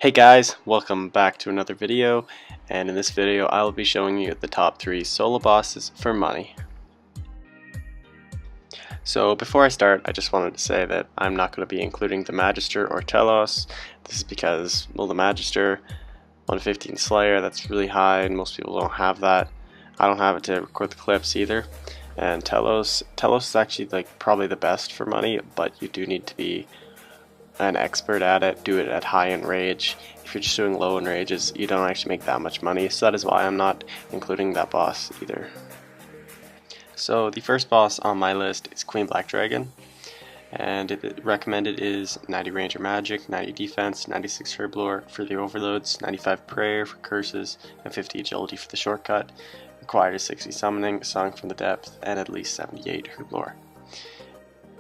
Hey guys, welcome back to another video, and in this video I will be showing you the top 3 solo bosses for money. So before I start, I just wanted to say that I'm not going to be including the Magister or Telos. This is because, well, the Magister, 115 Slayer, that's really high and most people don't have that. I don't have it to record the clips either. And Telos is actually like probably the best for money, but you do need to be an expert at it, do it at high end rage. If you're just doing low end rages, you don't actually make that much money, so that is why I'm not including that boss either. So the first boss on my list is Queen Black Dragon, and recommended is 90 Ranger Magic, 90 Defense, 96 Herblore for the overloads, 95 Prayer for curses, and 50 Agility for the shortcut. Required is 60 Summoning, Song from the Depth, and at least 78 Herblore,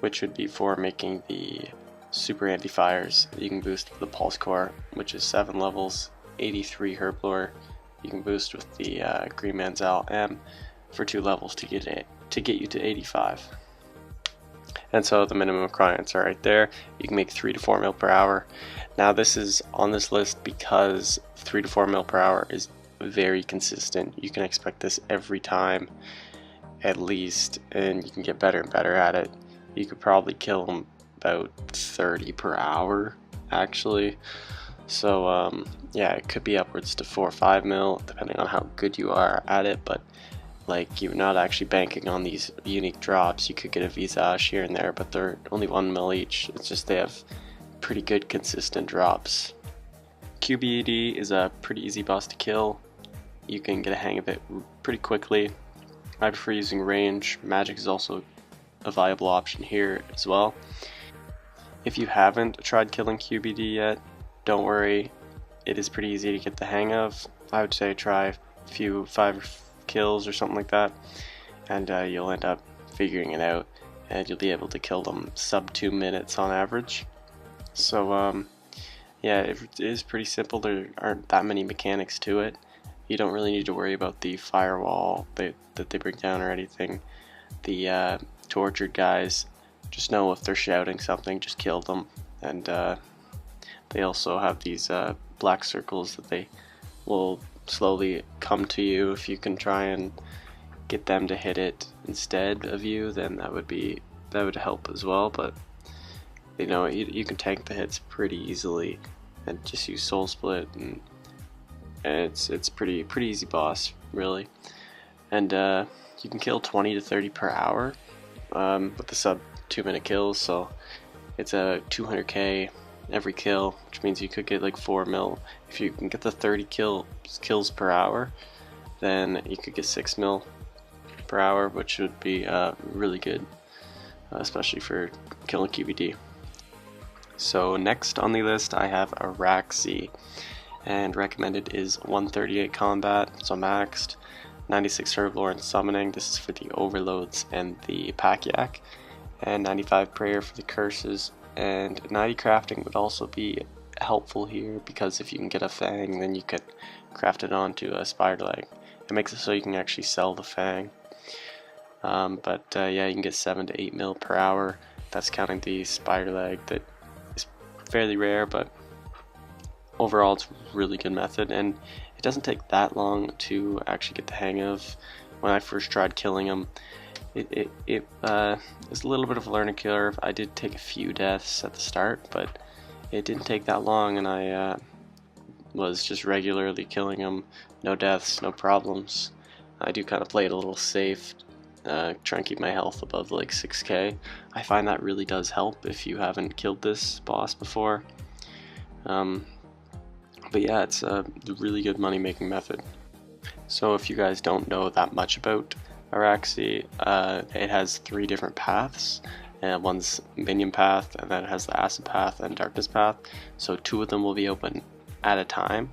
which would be for making the super anti-fires. You can boost the Pulse Core, which is 7 levels, 83 Herblore. You can boost with the Green Manzel M for 2 levels to get you to 85. And so the minimum requirements are right there. You can make 3 to 4 mil per hour. Now this is on this list because 3 to 4 mil per hour is very consistent. You can expect this every time at least, and you can get better and better at it. You could probably kill them about 30 per hour actually, so yeah, it could be upwards to 4 or 5 mil depending on how good you are at it, but like you're not actually banking on these unique drops. You could get a visage here and there, but they're only 1 mil each. It's just they have pretty good consistent drops. QBED is a pretty easy boss to kill. You can get a hang of it pretty quickly. I prefer using range. Magic is also a viable option here as well. If you haven't tried killing QBD yet, don't worry, it is pretty easy to get the hang of. I would say try a few 5 kills or something like that, and you'll end up figuring it out, and you'll be able to kill them sub 2 minutes on average. So yeah, it is pretty simple. There aren't that many mechanics to it. You don't really need to worry about the firewall that they bring down or anything. The tortured guys, just know if they're shouting something, just kill them. And they also have these black circles that they will slowly come to you. If you can try and get them to hit it instead of you, then that would help as well. But you know, you can tank the hits pretty easily and just use Soul Split, and it's pretty easy boss really. And you can kill 20 to 30 per hour with the sub 2 minute kills, so it's a 200k every kill, which means you could get like 4 mil. If you can get the 30 kills per hour, then you could get 6 mil per hour, which would be really good, especially for killing QBD. So next on the list I have Araxxor, and recommended is 138 combat, so maxed, 96 Herblore and summoning. This is for the overloads and the pack yak, and 95 prayer for the curses, and 90 crafting would also be helpful here, because if you can get a fang, then you could craft it onto a spider leg. It makes it so you can actually sell the fang. But yeah, you can get 7 to 8 mil per hour. That's counting the spider leg, that is fairly rare, but overall it's a really good method, and it doesn't take that long to actually get the hang of. When I first tried killing them, it was a little bit of a learning curve. I did take a few deaths at the start, but it didn't take that long, and I was just regularly killing them. No deaths, no problems. I do kind of play it a little safe, try and keep my health above like 6k. I find that really does help if you haven't killed this boss before. But yeah, it's a really good money making method. So if you guys don't know that much about Araxxor, it has 3 different paths. One's minion path, and then it has the acid path and darkness path. So 2 of them will be open at a time.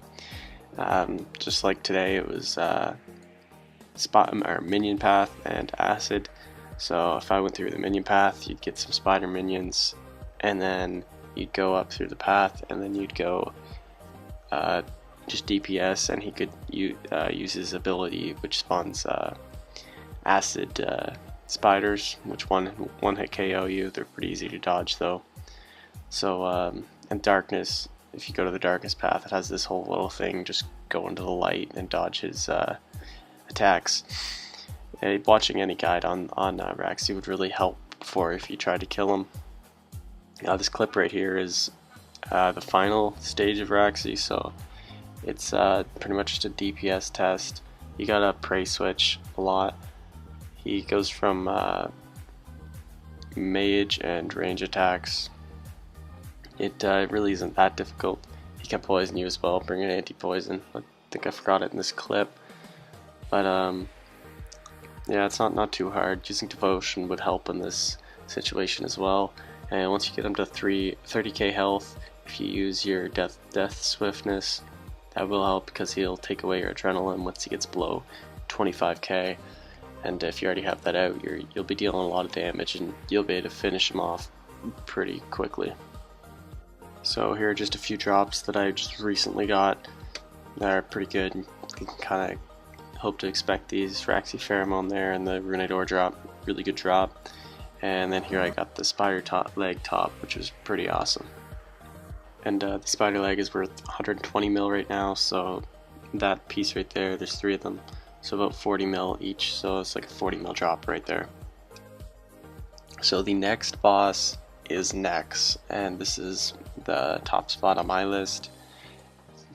Just like today, it was minion path and acid. So if I went through the minion path, you'd get some spider minions, and then you'd go up through the path, and then you'd go just DPS, and he could use his ability, which spawns acid spiders, which one hit KO you. They're pretty easy to dodge though. So and darkness if you go to the darkest path, it has this whole little thing, just go into the light and dodge his attacks. Watching any guide on Araxxor would really help for if you try to kill him. This clip right here is the final stage of Araxxor, so it's pretty much just a DPS test. You gotta prey switch a lot. He goes from mage and range attacks. It really isn't that difficult. He can poison you as well, bring an anti-poison. I think I forgot it in this clip. But yeah, it's not too hard. Using devotion would help in this situation as well. And once you get him to 30k health, if you use your death swiftness, that will help because he'll take away your adrenaline once he gets below 25k. And if you already have that out, you'll be dealing a lot of damage and you'll be able to finish him off pretty quickly. So here are just a few drops that I just recently got that are pretty good. You can kind of hope to expect these. Araxxor Pheromone there and the Runate Ore drop, really good drop. And then here I got the spider leg top, which is pretty awesome. And the spider leg is worth 120 mil right now, so that piece right there, there's 3 of them, so about 40 mil each, so it's like a 40 mil drop right there. So the next boss is Nex, and this is the top spot on my list,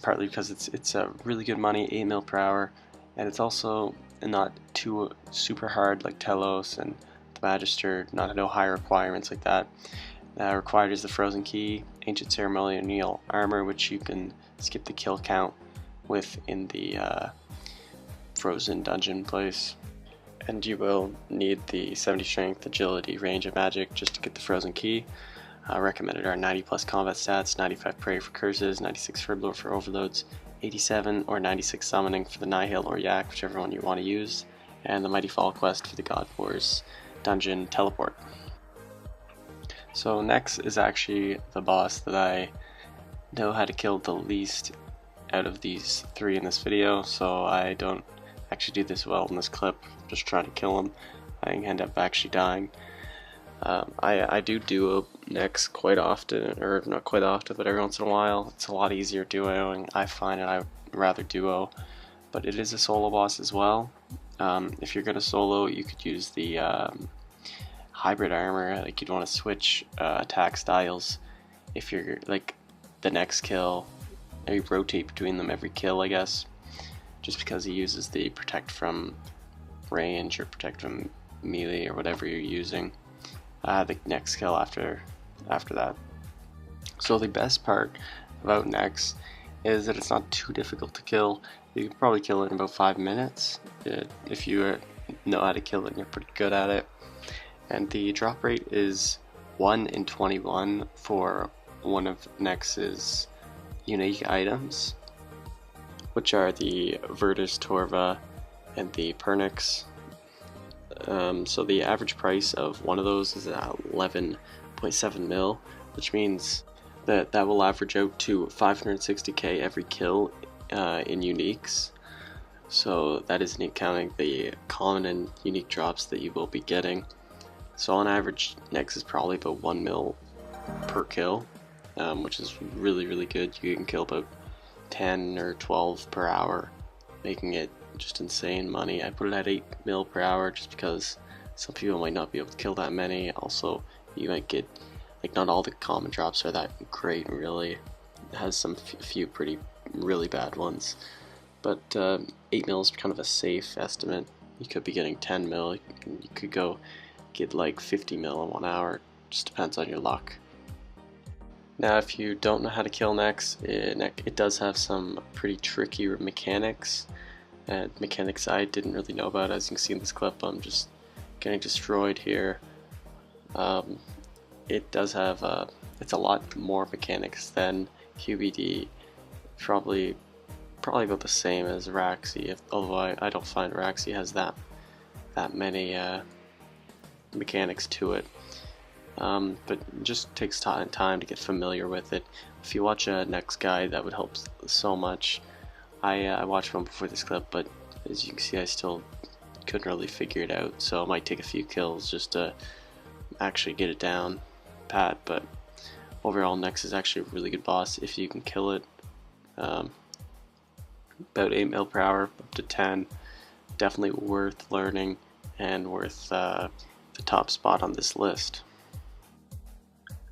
partly because it's a really good money, 8 mil per hour, and it's also not too super hard like Telos and the Magister, no high requirements like that. Required is the Frozen Key, Ancient Ceremonial Armor, which you can skip the kill count with in the Frozen Dungeon place. And you will need the 70 Strength, Agility, Range of Magic just to get the Frozen Key. Recommended are 90 plus combat stats, 95 Prayer for Curses, 96 Ferblore for Overloads, 87 or 96 Summoning for the Nihil or Yak, whichever one you want to use, and the Mighty Fall Quest for the God Wars Dungeon Teleport. So Nex is actually the boss that I know how to kill the least out of these 3 in this video, so I don't actually do this well in this clip. I'm just trying to kill him. I end up actually dying. I do duo Nex quite often, or not quite often, but every once in a while. It's a lot easier duoing, I find, and I'd rather duo, but it is a solo boss as well. If you're gonna solo, you could use the hybrid armor, like you'd want to switch attack styles if you're like the next kill, maybe rotate between them every kill, I guess, just because he uses the protect from range or protect from melee or whatever you're using the next kill after that. So the best part about Nex is that it's not too difficult to kill. You can probably kill it in about 5 minutes if you know how to kill it and you're pretty good at it. And the drop rate is 1 in 21 for one of Nex's unique items, which are the Virtus Torva and the Pernix. So the average price of one of those is 11.7 mil, which means that will average out to 560k every kill in uniques. So that isn't counting the common and unique drops that you will be getting. So on average, Nex is probably about 1 mil per kill, which is really good. You can kill about 10 or 12 per hour, making it just insane money. I put it at 8 mil per hour just because some people might not be able to kill that many. Also, you might get, like, not all the common drops are that great, really. It has some few really bad ones. But 8 mil is kind of a safe estimate. You could be getting 10 mil, you could get like 50 mil in 1 hour, just depends on your luck. Now if you don't know how to kill Nex, it does have some pretty tricky mechanics, and mechanics I didn't really know about. As you can see in this clip, I'm just getting destroyed here. It does have it's a lot more mechanics than QBD, probably about the same as Araxxor, although I don't find Araxxor has that many mechanics to it, but it just takes time to get familiar with it. If you watch a Nex guide, that would help so much. I watched one before this clip, but as you can see, I still couldn't really figure it out, so it might take a few kills just to actually get it down pat. But overall Nex is actually a really good boss if you can kill it. About 8 mil per hour, up to 10. Definitely worth learning and worth the top spot on this list.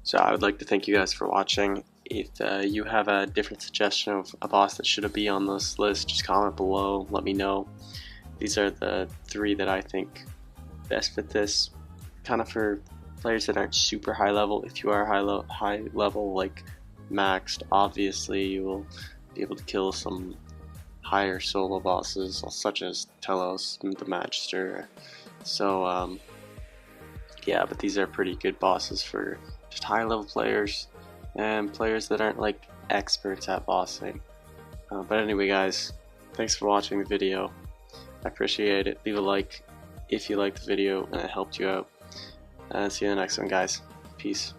So I would like to thank you guys for watching. If you have a different suggestion of a boss that should be on this list, just comment below, let me know. These are the 3 that I think best fit this, kind of for players that aren't super high level. If you are high level, like maxed, obviously you will be able to kill some higher solo bosses such as Telos and the Magister. So yeah, but these are pretty good bosses for just high level players and players that aren't like experts at bossing. But anyway guys, thanks for watching the video. I appreciate it. Leave a like if you liked the video and it helped you out. See you in the next one guys. Peace.